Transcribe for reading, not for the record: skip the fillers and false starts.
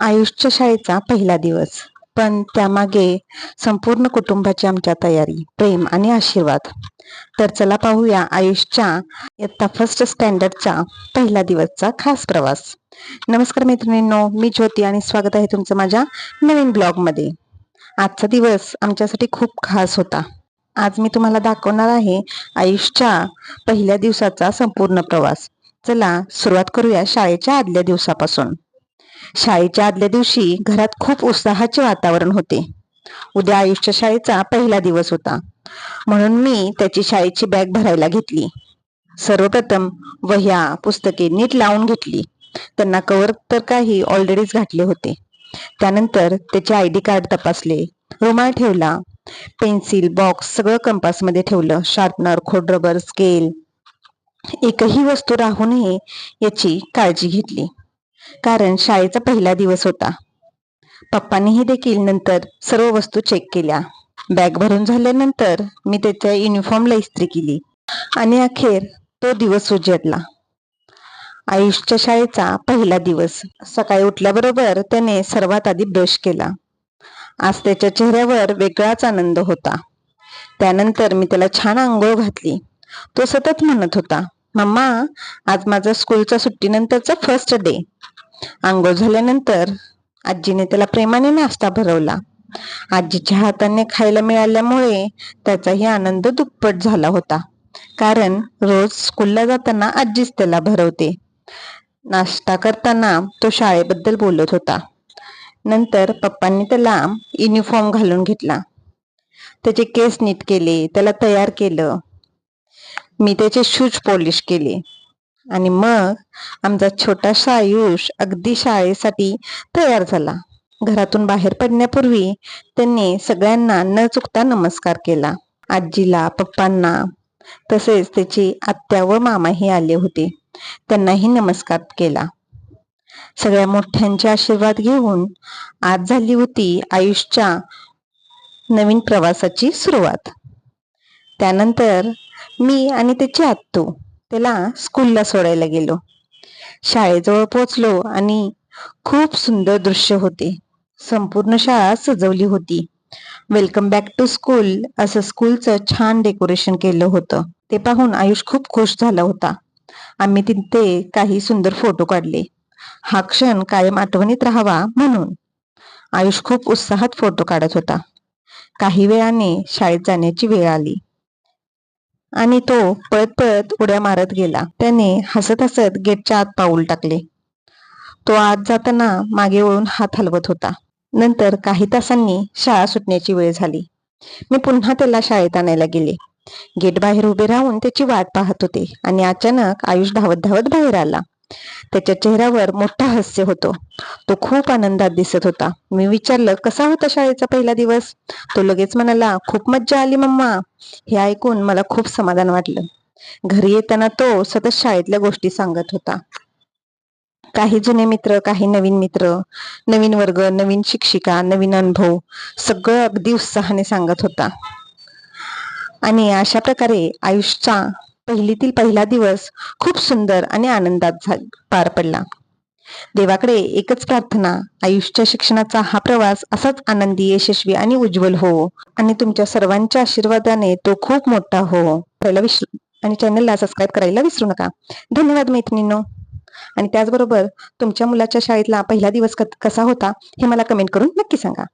आयुषच्या शाळेचा पहिला दिवस, पण त्यामागे संपूर्ण कुटुंबाची आमच्या तयारी, प्रेम आणि आशीर्वाद. तर चला पाहूया आयुषच्या इयत्ता फर्स्ट स्टँडर्डचा पहिला दिवसचा खास प्रवास. नमस्कार मैत्रिणींनो, मी ज्योती आणि स्वागत आहे तुमचं माझ्या नवीन ब्लॉगमध्ये. आजचा दिवस आमच्यासाठी खूप खास होता. आज मी तुम्हाला दाखवणार आहे आयुषच्या पहिल्या दिवसाचा संपूर्ण प्रवास. चला सुरुवात करूया शाळेच्या आदल्या दिवसापासून. शाळेच्या आदल्या दिवशी घरात खूप उत्साहाचे वातावरण होते. उद्या आयुषच्या शाळेचा पहिला दिवस होता, म्हणून मी त्याची शाळेची बॅग भरायला घेतली. सर्वप्रथम वह्या पुस्तके नीट लावून घेतली. त्यांना कव्हर तर काही ऑलरेडीच घातले होते. त्यानंतर त्याचे ID कार्ड तपासले, रुमाल ठेवला, पेन्सिल बॉक्स सगळं कंपासमध्ये ठेवलं. शार्पनर, खोडरबर, स्केल, एकही वस्तू राहू नये याची काळजी घेतली, कारण शाळेचा पहिला दिवस होता. पप्पांनीही देखील नंतर सर्व वस्तू चेक केल्या. बॅग भरून झाल्यानंतर मी त्याच्या युनिफॉर्मला इस्त्री केली आणि अखेर तो दिवस उजेडला. आयुषच्या शाळेचा पहिला दिवस. सकाळी उठल्याबरोबर त्याने सर्वात आधी ब्रश केला. आज त्याच्या चेहऱ्यावर वेगळाच आनंद होता. त्यानंतर मी त्याला छान आंघोळ घातली. तो सतत म्हणत होता, मम्मा, आज माझा स्कूलचा सुट्टीनंतरचा फर्स्ट डे. आंघोळ झाल्यानंतर आजीने त्याला प्रेमाने नाश्ता भरवला. आजीच्या हाताने खायला मिळाल्यामुळे त्याचाही आनंद दुप्पट झाला होता, कारण रोज स्कूलला जाताना आजीच त्याला भरवते. नाश्ता करताना तो शाळेबद्दल बोलत होता. नंतर पप्पांनी त्याला युनिफॉर्म घालून घेतला. त्याचे केस नीट केले, त्याला तयार केलं. मी त्याचे शूज पॉलिश केले आणि मग आमचा छोटासा आयुष अगदी शाळेसाठी तयार झाला. घरातून बाहेर पडण्यापूर्वी त्यांनी सगळ्यांना न चुकता नमस्कार केला. आजीला, पप्पांना, तसेच त्याची आत्या व मामाही आले होते. त्यांनाही नमस्कार केला. सगळ्या मोठ्यांचे आशीर्वाद घेऊन आज झाली होती आयुषच्या नवीन प्रवासाची सुरुवात. त्यानंतर मी आणि त्याची आत्तू त्याला स्कूलला सोडायला गेलो. शाळेजवळ पोचलो आणि खूप सुंदर दृश्य होते. संपूर्ण शाळा सजवली होती. वेलकम बॅक टू स्कूल असं स्कूलचं छान डेकोरेशन केलं होतं. ते पाहून आयुष खूप खुश झाला होता. आम्ही तिथे काही सुंदर फोटो काढले. हा क्षण कायम आठवणीत राहावा म्हणून. आयुष खूप उत्साहात फोटो काढत होता. काही वेळाने शाळेत जाण्याची वेळ आली आणि तो पळत पळत उड्या मारत गेला. त्याने हसत हसत गेटच्या आत पाऊल टाकले. तो आत जाताना मागे वळून हात हलवत होता. नंतर काही तासांनी शाळा सुटण्याची वेळ झाली. मी पुन्हा त्याला शाळेत आणायला गेले. गेट बाहेर उभे राहून त्याची वाट पाहत होते आणि अचानक आयुष धावत धावत बाहेर आला. त्याच्या चेहऱ्यावर मोठं हास्य होतं. तो खूप आनंदात दिसत होता. मी विचारलं, कसा होता शाळेचा पहिला दिवस? तो लगेच म्हणाला, खूप मज्जा आली मम्मा. हे ऐकून मला खूप समाधान वाटलं. घरी येताना तो सतत शाळेतल्या गोष्टी सांगत होता. काही जुने मित्र, काही नवीन मित्र, नवीन वर्ग, नवीन शिक्षिका, नवीन अनुभव, सगळं अगदी उत्साहाने सांगत होता. आणि अशा प्रकारे आयुषचा पहिलीतील पहिला दिवस खूप सुंदर आणि आनंदात पार पडला. देवाकडे एकच प्रार्थना, आयुषच्या शिक्षणाचा हा प्रवास असाच आनंदी, यशस्वी आणि उज्ज्वल हो, आणि तुमच्या सर्वांच्या आशीर्वादाने तो खूप मोठा हो. आणि चॅनलला सबस्क्राईब करायला विसरू नका. धन्यवाद मैत्रिणींनो. आणि त्याचबरोबर तुमच्या मुलाच्या शाळेतला पहिला दिवस कसा होता हे मला कमेंट करून नक्की सांगा.